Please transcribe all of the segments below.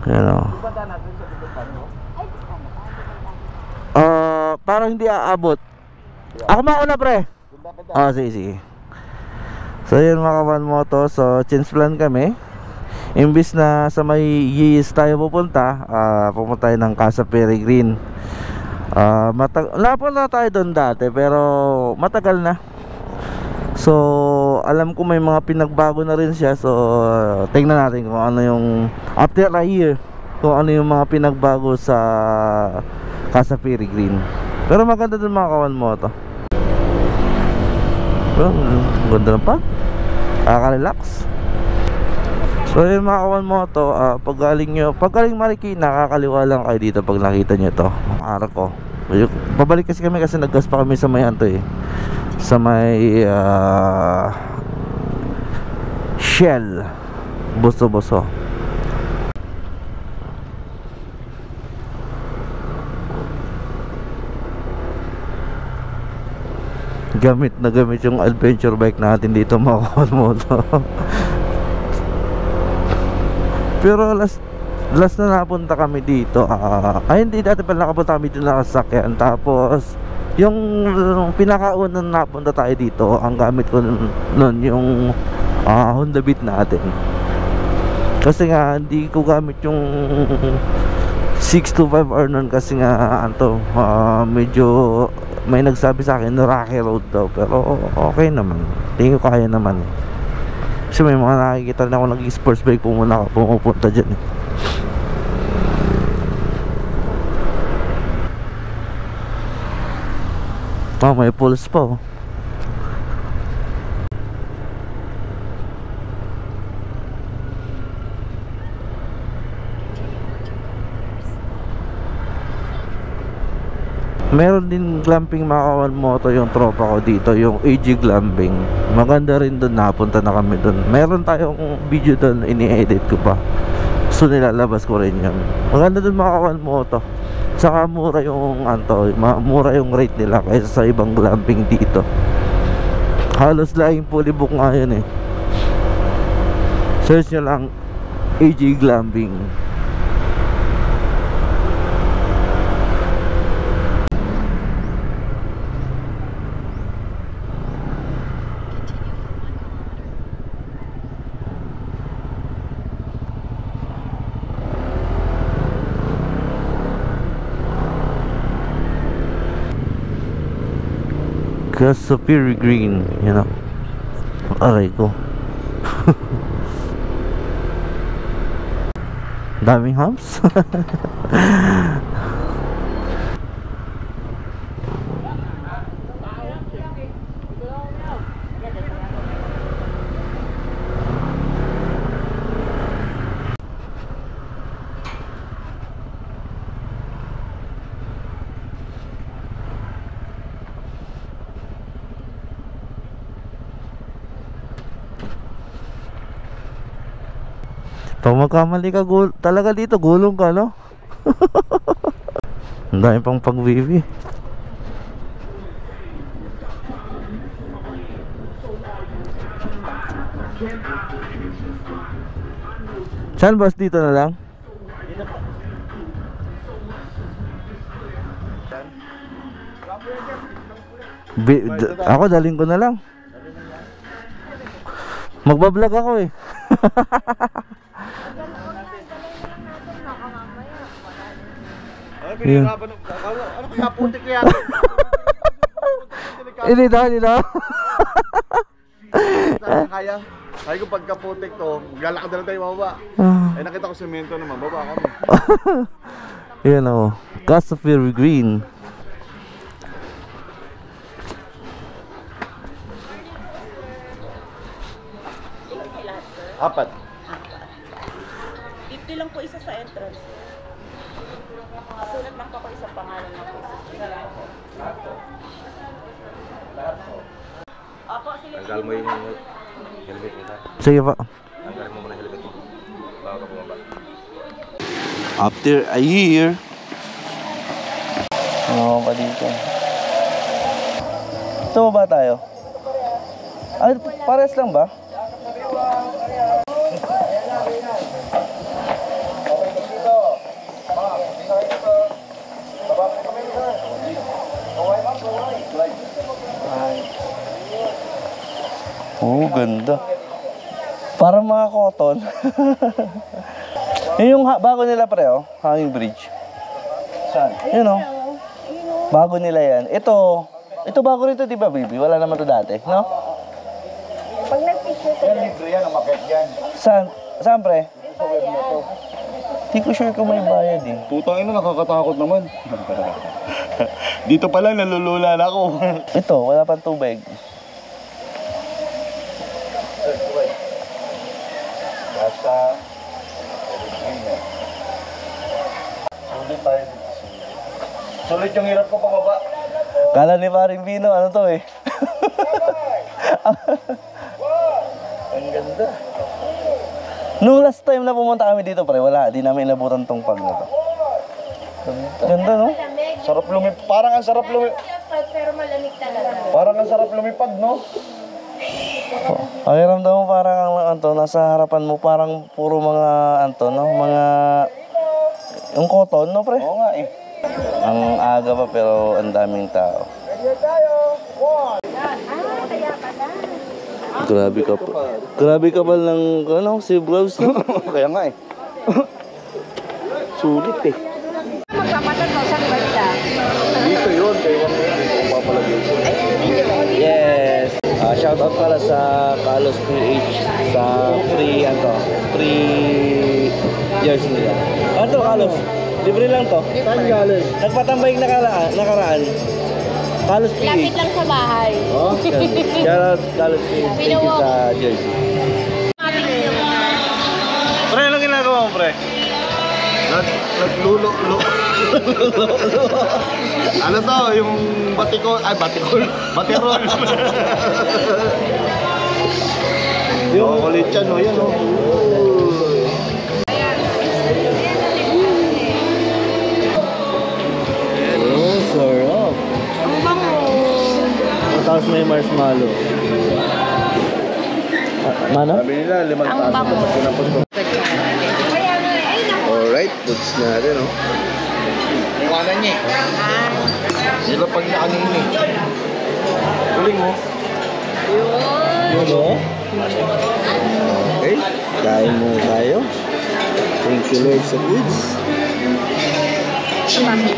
Yan o. Parang hindi aabot. Ako mauna pre. Sige sige. So yun mga Kawan Moto. So change plan kami. Imbis na sa may Yis tayo pupunta, pupunta tayo ng Casa Peregrine. Napunta tayo doon dati pero matagal na. So alam ko may mga pinagbago na rin siya. So tingnan natin kung ano yung after a year, kung ano yung mga pinagbago sa Casa Peregrine. Pero maganda doon mga Kawan Moto. Ganda ng park, nakaka-relax. So yun mga Kawan Moto, pag galing Marikina, kakaliwa lang kayo dito pag nakita nyo to, ang arko. Pabalik kasi kami kasi naggas pa kami sa may anto eh, sa may Shell Buso-Buso. Gamit na gamit yung adventure bike natin dito mga Kawan Moto. Pero last na napunta kami dito, hindi dati pala nakapunta kami dito na sasakyan. Tapos yung pinakaunang napunta tayo dito, ang gamit ko nun yung Honda Beat natin. Kasi nga hindi ko gamit yung 625R nun kasi nga medyo may nagsabi sa akin na rocky road daw. Pero okay naman, tingin ko kaya naman eh. Kasi may mga nakikita na ako nag-sports bike pumupunta dyan eh. May pulse pa oh. Meron din glamping mga Kawan Moto yung tropa ko dito, yung AG Glamping. Maganda rin doon, napunta na kami doon. Meron tayong video doon, ini-edit ko pa. So nilalabas ko rin yun. Maganda doon mga Kawan Moto. Saka mura yung mura yung rate nila kaysa sa ibang glamping dito. Halos laing fully book nga yun eh. Search nyo lang AG Glamping. Casa Peregrine, you know. Aray ko. Daming humps. Pag magkamali ka, talaga dito gulong ka, no? Ang dami pang pag-vivi. Saan boss? Dito na lang? Ako daling ko na lang. Magbablog ako eh. Ano kaya putik kaya? Hindi daw. Kaya. Kaya ko pagkaputik to, galakad na lang tayo mababa. Ay nakita ko semento naman, baba kami. Yan o, Casa Peregrine. Apat. 50 lang po isa sa entrance. Sulat lang po ako isang pangalan na po. Opo, sige. Tanggal mo yung helmet mo ta. Sige pa. Tanggalin mo muna helmet mo. Bago ka bumaba. After a year. Ano pa dito? Ito ba tayo? Ay, pares lang ba? Ganda. Parang mga cotton. Yun yung bago nila pre, oh. Hanging bridge. Saan? Yun, oh. Bago nila yan. Ito bago rito, di ba, baby? Wala naman to dati, no? Pag nag-picture ka Yan, libre yan, umakit yan. Saan, pre? Di ko sure kung may bayad, eh. Putang ina, nakakatakot naman. Dito pala, nalulula na ako. Ito, wala pang tubig. Basta, sulit tayo dito. Sulit yung hirap ko pababa. Kala ni Paring Bino, ano to eh? Ang ganda. Nung last time na pumunta kami dito, pre, wala. Di namin inabutan tong pag na to. Ganda, no? Sarap lumipad. Parang ang sarap lumipad. pero malamig talaga. Parang ang sarap lumipad, no? Pakiramdam mo parang nasa harapan mo, parang puro mga, mga, yung cotton, no, pre? Oo nga eh. Ang aga pa, pero ang daming tao. Grabe ka pa. Grabe ka pa ng, si Blouse, no? Kaya nga eh. Sulit eh. Magkapatid mo, saan ba nila? Dito yun, kaya wag na yun. Papalagay ko. Yes! Shout out pala sa Carlos PH sa free jersey nila. Ano to, Carlos? Libre lang to. Saan galing? Nagpatambay nakaraan. Carlos PH. Lapit lang sa bahay. Oh, shout out Carlos PH. Thank you sa jersey. Pre, ano ginagawa mo, pre? Naglulo. Ano to? Yung batikol. Ay, batikol. Batirol. Yung kulit yan, no? Yan, no? Oh, sarap. Ang bango. Tapos may marshmallow. Mano? Sabi nila, 5 Ang taas bango. na pinapos ko. Alright, goods natin, no? Iwanan niya eh. Sila pag na kanina eh. Huling mo. Yun, oh. Okay. Kain mo tayo. Thank you, Lord, sa goods. Kaya kami.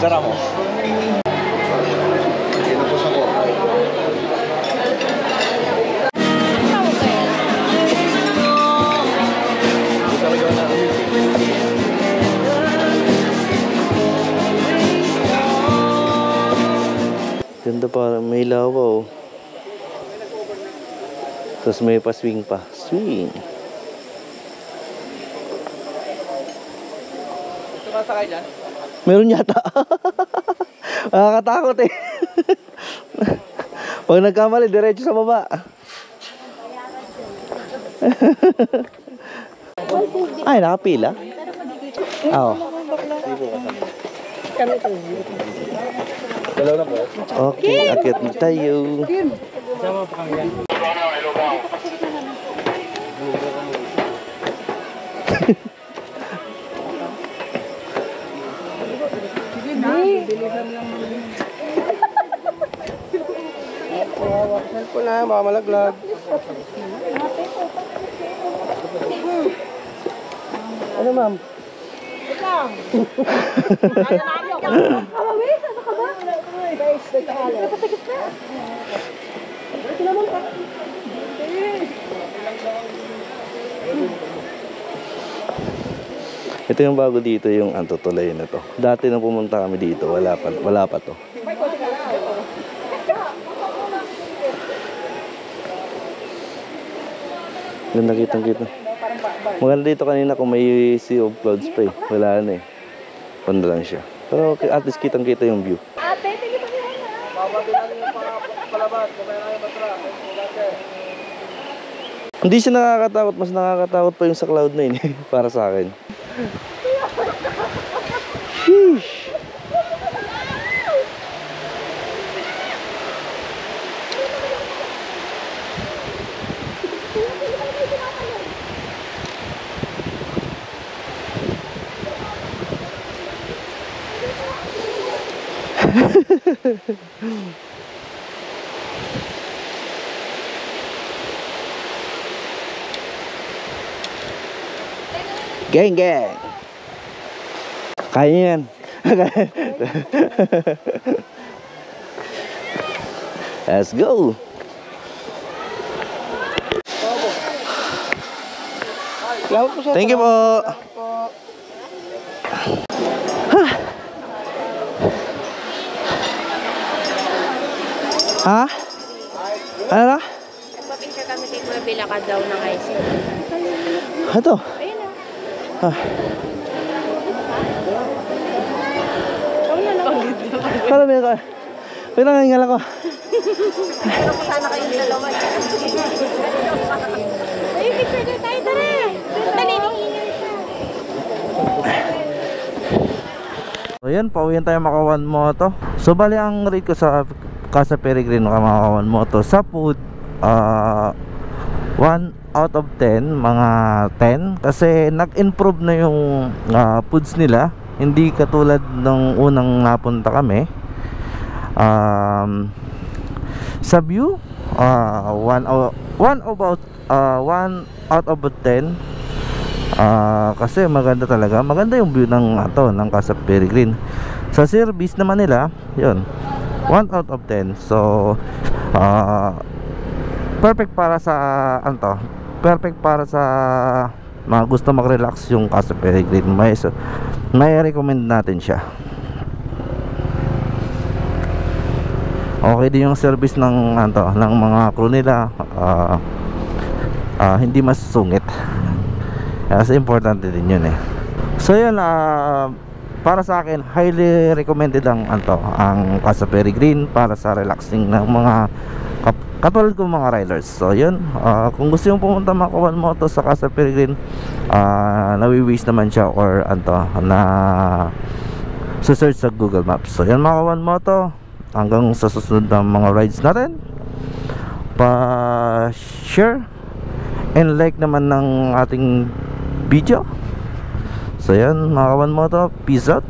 Sarap mo. Tinapos ako. Ganda pa, may lawa, oh. Tapos may pa-swing pa. Swing. Gusto ka sakay dyan? Meron yata. Nakakatakot eh. Pag nagkamali, diretso sa baba. Ay, nakapila. Oo. Dalaw na po. Okay, akit na tayo. Sama pa kami yan. Cellphone na, baka malaglag. Ano, ma'am? Ito yung bago dito, yung Antutulay na to. Dati nang pumunta kami dito, wala pa to. Ganda kitang-kita. Maganda dito kanina kung may sea of clouds pa eh. Wala na eh. Panda lang siya. Pero at least kitang-kita yung view. Ate, tingin pa yan ha. Hindi siya nakakatakot. Mas nakakatakot pa yung sa cloud na yun para sa akin. Sheesh. Gang gang. Kaya yan. Let's go. Thank you po. Ha? Ano na? Nagpa-picture kami kay Kuya Bila ka daw ng IC. Ito. Ayun na. Ah. Ikaw na lang. Para may ka. Pinangangal ako. Pero kung sana kayong dalawa. Ay, picture na tayo. Tara. Dali. So yan, pauwian tayo Makawan Moto. So bali ang rate ko sa Casa Peregrino Makawan Moto sa food 1 out of 10, mga 10 kasi nag-improve na yung foods nila. Hindi katulad ng unang napunta kami. Sa view 1 out of 10 kasi maganda talaga. Maganda yung view ng ng Casa Peregrine. Sa service naman nila, yun 1 out of 10. So perfect para sa perfect para sa mga gusto mag-relax yung Casa Peregrine. May recommend natin siya. Okay din yung service ng ng mga crew nila. Hindi mas sungit. Kasi importante din yun eh. So yun, para sa akin highly recommended ang Casa Peregrine para sa relaxing ng mga katulad ko mga riders. So yun, kung gusto yung pumunta Makawan Moto sa Casa Peregrine, nawi-waste naman siya or na search sa Google Maps. So yun Makawan Moto, hanggang sa susunod na mga rides natin, pa-share and like naman ng ating video. So yan Makawan Moto, peace out.